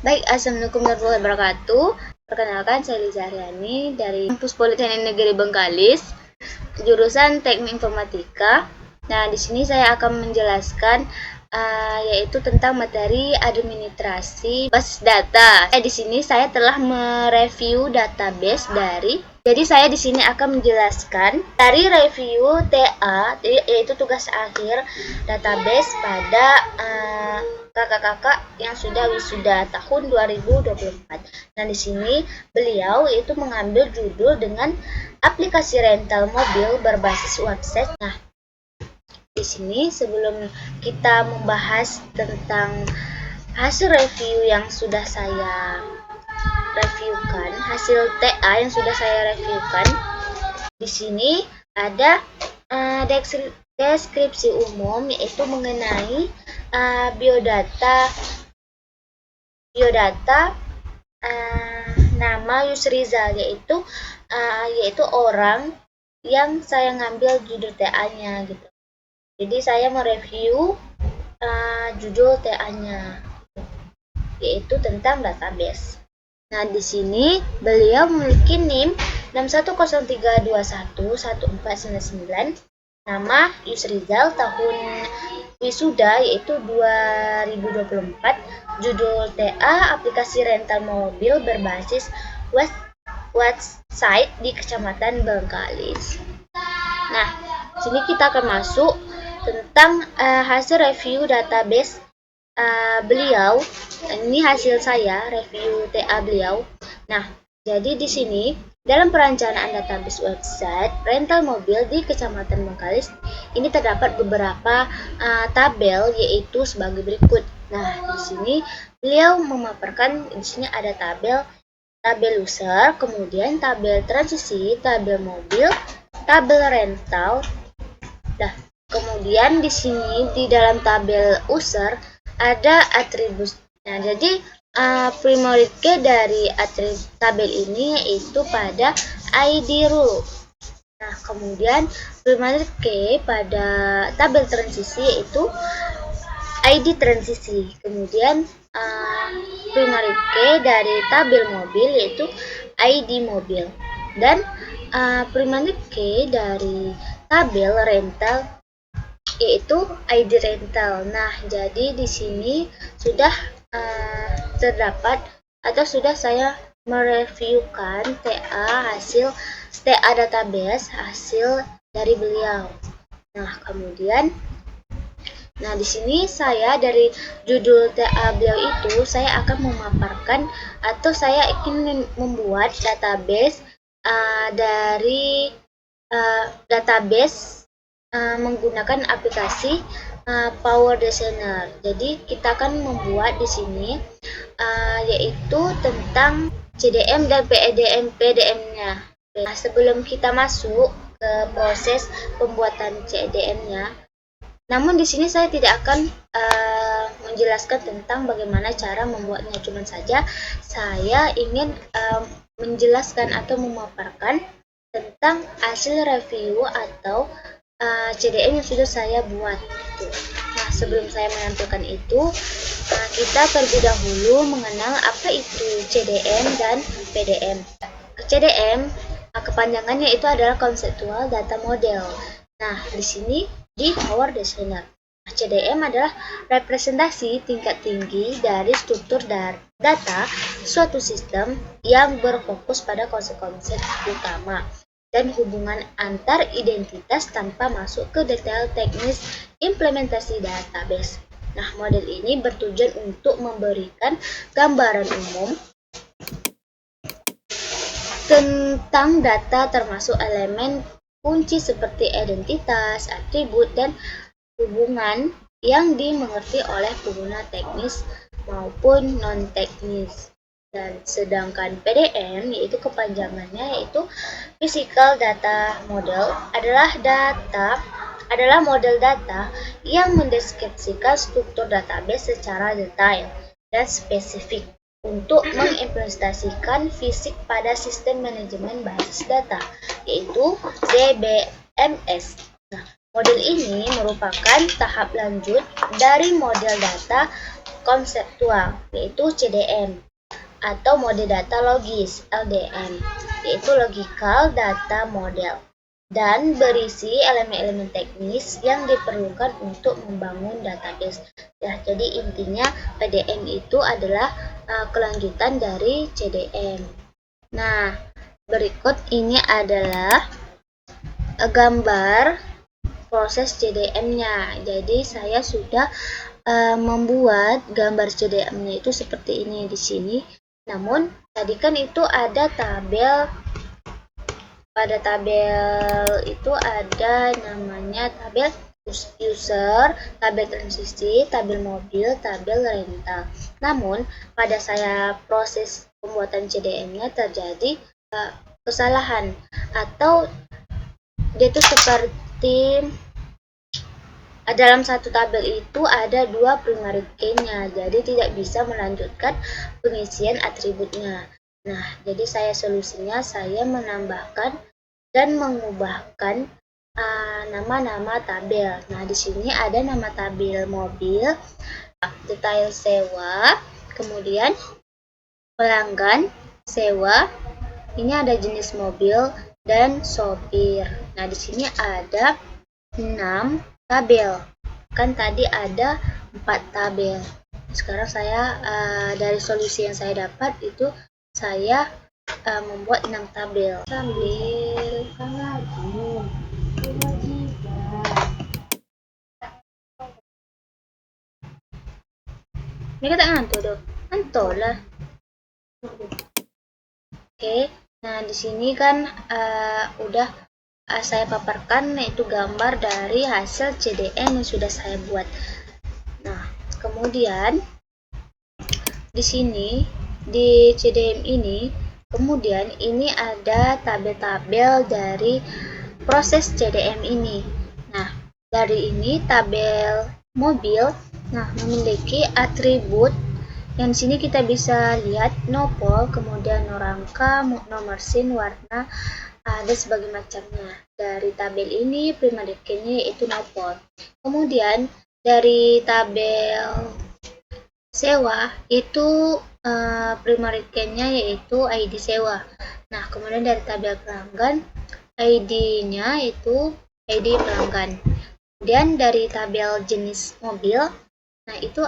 Baik, Assalamualaikum warahmatullahi wabarakatuh. Perkenalkan, saya Liza Aryani dari Kampus Politeknik Negeri Bengkalis, jurusan Teknik Informatika. Nah, di sini saya akan menjelaskan yaitu tentang materi administrasi basis data. Di sini saya telah mereview database jadi saya di sini akan menjelaskan dari review TA, yaitu tugas akhir database pada kakak-kakak yang sudah wisuda tahun 2024. Nah, di sini beliau itu mengambil judul dengan aplikasi rental mobil berbasis website. Nah, di sini sebelum kita membahas tentang hasil review yang sudah saya reviewkan, hasil TA yang sudah saya reviewkan, di sini ada deskripsi umum, yaitu mengenai biodata nama Yusrizal, yaitu orang yang saya ngambil judul TA-nya gitu. Jadi saya mereview judul TA-nya, yaitu tentang database. Nah, di sini beliau memiliki NIM 6103211499, nama Yusrizal, tahun wisuda yaitu 2024, judul TA aplikasi rental mobil berbasis website di Kecamatan Bengkalis. Nah, sini kita akan masuk tentang hasil review database beliau. Ini hasil saya review TA beliau. Nah, jadi di sini dalam perencanaan database website rental mobil di Kecamatan Bengkalis ini terdapat beberapa tabel, yaitu sebagai berikut. Nah, di sini beliau memaparkan, di sini ada tabel user, kemudian tabel transisi, tabel mobil, tabel rental. Nah, kemudian di sini di dalam tabel user ada atribut. Nah, jadi primary key dari tabel ini yaitu pada ID rule. Nah, kemudian primary key pada tabel transisi yaitu ID transisi. Kemudian primary key dari tabel mobil yaitu ID mobil. Dan primary key dari tabel rental yaitu ID rental. Nah, jadi di sini sudah terdapat atau sudah saya mereviewkan hasil TA database hasil dari beliau. Nah, kemudian di sini saya dari judul TA beliau itu saya akan memaparkan atau saya ingin membuat database dari database menggunakan aplikasi Power Designer. Jadi kita akan membuat di sini yaitu tentang CDM dan PDM-nya. Nah, sebelum kita masuk ke proses pembuatan CDM-nya, namun di sini saya tidak akan menjelaskan tentang bagaimana cara membuatnya. Cuman saja saya ingin menjelaskan atau memaparkan tentang hasil review atau CDM yang sudah saya buat gitu. Nah, sebelum saya menampilkan itu, kita terlebih dahulu mengenal apa itu CDM dan PDM. CDM kepanjangannya itu adalah Conceptual Data Model. Nah, di sini di Power Designer. CDM adalah representasi tingkat tinggi dari struktur data suatu sistem yang berfokus pada konsep-konsep utama dan hubungan antar identitas tanpa masuk ke detail teknis implementasi database. Nah, model ini bertujuan untuk memberikan gambaran umum tentang data, termasuk elemen kunci seperti identitas, atribut, dan hubungan yang dimengerti oleh pengguna teknis maupun non-teknis. Dan sedangkan PDM, yaitu kepanjangannya yaitu Physical Data Model, adalah model data yang mendeskripsikan struktur database secara detail dan spesifik untuk mengimplementasikan fisik pada sistem manajemen basis data, yaitu DBMS. Nah, model ini merupakan tahap lanjut dari model data konseptual, yaitu CDM, atau mode data logis LDM, yaitu logical data model, dan berisi elemen-elemen teknis yang diperlukan untuk membangun database. Ya, jadi intinya PDM itu adalah kelanjutan dari CDM. Nah, berikut ini adalah gambar proses CDM-nya. Jadi saya sudah membuat gambar CDM-nya itu seperti ini di sini. Namun tadi kan itu ada tabel. Pada tabel itu ada namanya tabel user, tabel transisi, tabel mobil, tabel rental. Namun pada saya proses pembuatan CDM-nya terjadi kesalahan, atau dia itu seperti dalam satu tabel itu ada dua primary key-nya, jadi tidak bisa melanjutkan pengisian atributnya. Nah, jadi solusinya saya menambahkan dan mengubahkan nama-nama tabel. Nah, di sini ada nama tabel mobil, detail sewa, kemudian pelanggan sewa. Ini ada jenis mobil dan sopir. Nah, di sini ada 6 tabel. Kan tadi ada 4 tabel. Sekarang saya dari solusi yang saya dapat itu saya membuat 6 tabel. Sambil kewajiban. Mereka tak ngantuk tuh. Ngantuk lah. Oke. Nah, di sini kan udah saya paparkan, yaitu gambar dari hasil CDM yang sudah saya buat. Nah, kemudian di sini di CDM ini, kemudian ini ada tabel-tabel dari proses CDM ini. Nah, dari ini tabel mobil, memiliki atribut yang di sini kita bisa lihat nopol, kemudian norangka, nomor SIN, warna, dan sebagainya macamnya. Dari tabel ini primary key-nya yaitu nopol. Kemudian dari tabel sewa itu primary key-nya yaitu ID sewa. Nah, kemudian dari tabel pelanggan ID-nya itu ID pelanggan. Kemudian dari tabel jenis mobil, nah itu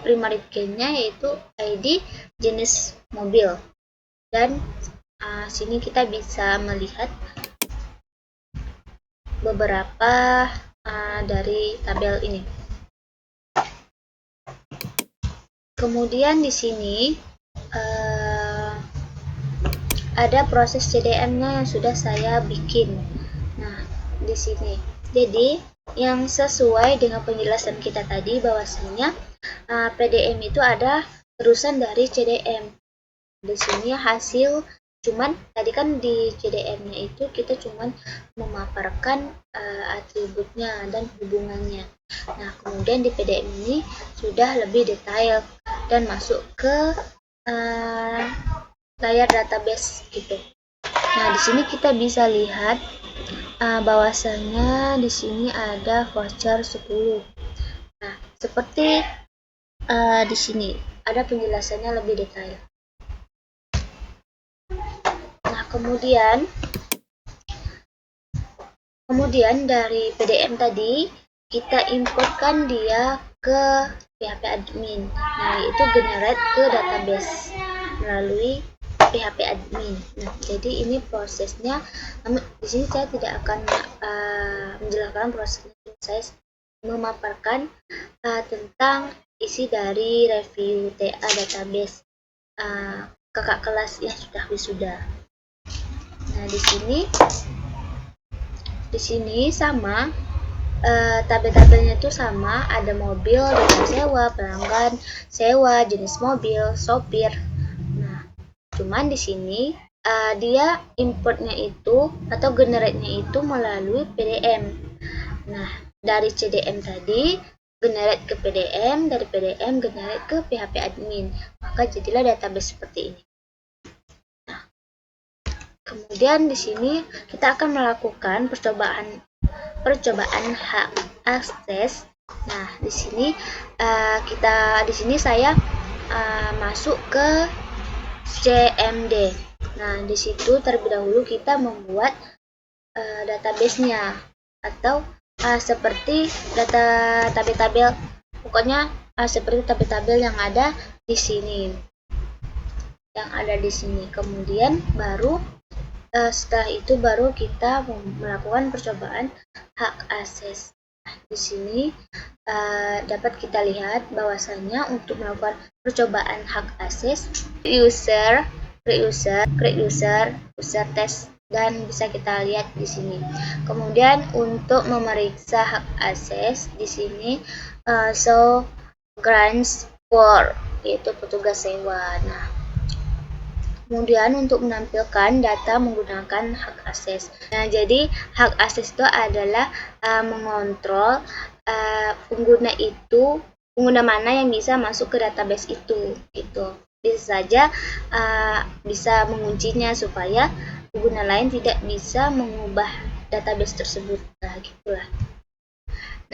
primary key-nya yaitu ID jenis mobil. Dan sini kita bisa melihat beberapa dari tabel ini. Kemudian di sini ada proses CDM-nya yang sudah saya bikin. Nah, di sini. Jadi, yang sesuai dengan penjelasan kita tadi bahwasanya PDM itu ada terusan dari CDM. Di sini hasil, cuman tadi kan di CDM-nya itu kita cuman memaparkan atributnya dan hubungannya. Nah, kemudian di PDM ini sudah lebih detail dan masuk ke layar database gitu. Nah, di sini kita bisa lihat bahwasanya di sini ada voucher 10. Nah, seperti di sini ada penjelasannya lebih detail. Nah, kemudian dari PDM tadi kita importkan dia ke PHP admin. Nah, yaitu generate ke database melalui PHP admin. Nah, jadi ini prosesnya. Di sini saya tidak akan menjelaskan prosesnya. Saya memaparkan tentang isi dari review TA database kakak kelas yang sudah wisuda. Nah, di sini sama tabel-tabelnya itu sama, ada mobil, data sewa, pelanggan sewa, jenis mobil, sopir. Nah, cuman di sini dia importnya itu atau generate-nya itu melalui PDM. Nah, dari CDM tadi generate ke PDM, dari PDM generate ke PHP admin, maka jadilah database seperti ini. Nah, kemudian di sini kita akan melakukan percobaan hak akses Nah, di sini saya masuk ke CMD. Nah, di situ terlebih dahulu kita membuat database-nya atau seperti tabel-tabel, pokoknya seperti tabel-tabel yang ada di sini. Kemudian baru setelah itu baru kita melakukan percobaan hak akses. Di sini dapat kita lihat bahwasanya untuk melakukan percobaan hak akses, create user test, dan bisa kita lihat di sini. Kemudian untuk memeriksa hak akses di sini show grants for, yaitu petugas sewa. Nah, kemudian untuk menampilkan data menggunakan hak akses. Nah, jadi hak akses itu adalah mengontrol pengguna mana yang bisa masuk ke database itu, gitu. Bisa saja bisa menguncinya supaya pengguna lain tidak bisa mengubah database tersebut. Nah, gitulah.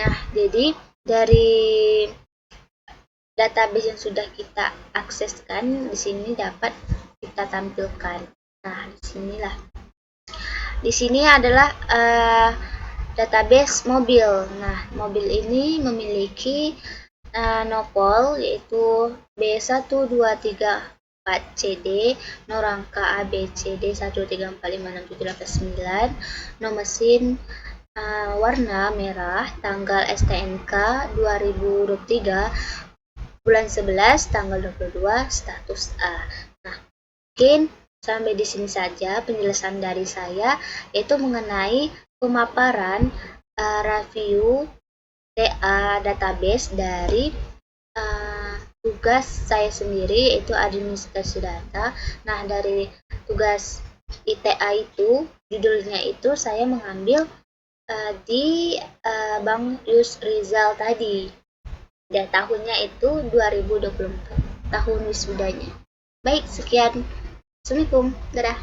Nah, jadi dari database yang sudah kita akseskan di sini dapat kita tampilkan. Nah, disinilah. Di sini adalah database mobil. Nah, mobil ini memiliki nopol yaitu B1234CD, norangka ABCD 134567889, nomor SIN warna merah, tanggal STNK 2023, bulan 11, tanggal 22, status A. Nah, mungkin sampai di sini saja penjelasan dari saya, yaitu mengenai pemaparan review TA database dari tugas saya sendiri, yaitu administrasi data. Nah, dari tugas ITA itu, judulnya itu saya mengambil di Bang Yus Rizal tadi. Dan tahunnya itu 2024, tahun wisudanya. Baik, sekian. Assalamualaikum. Dadah.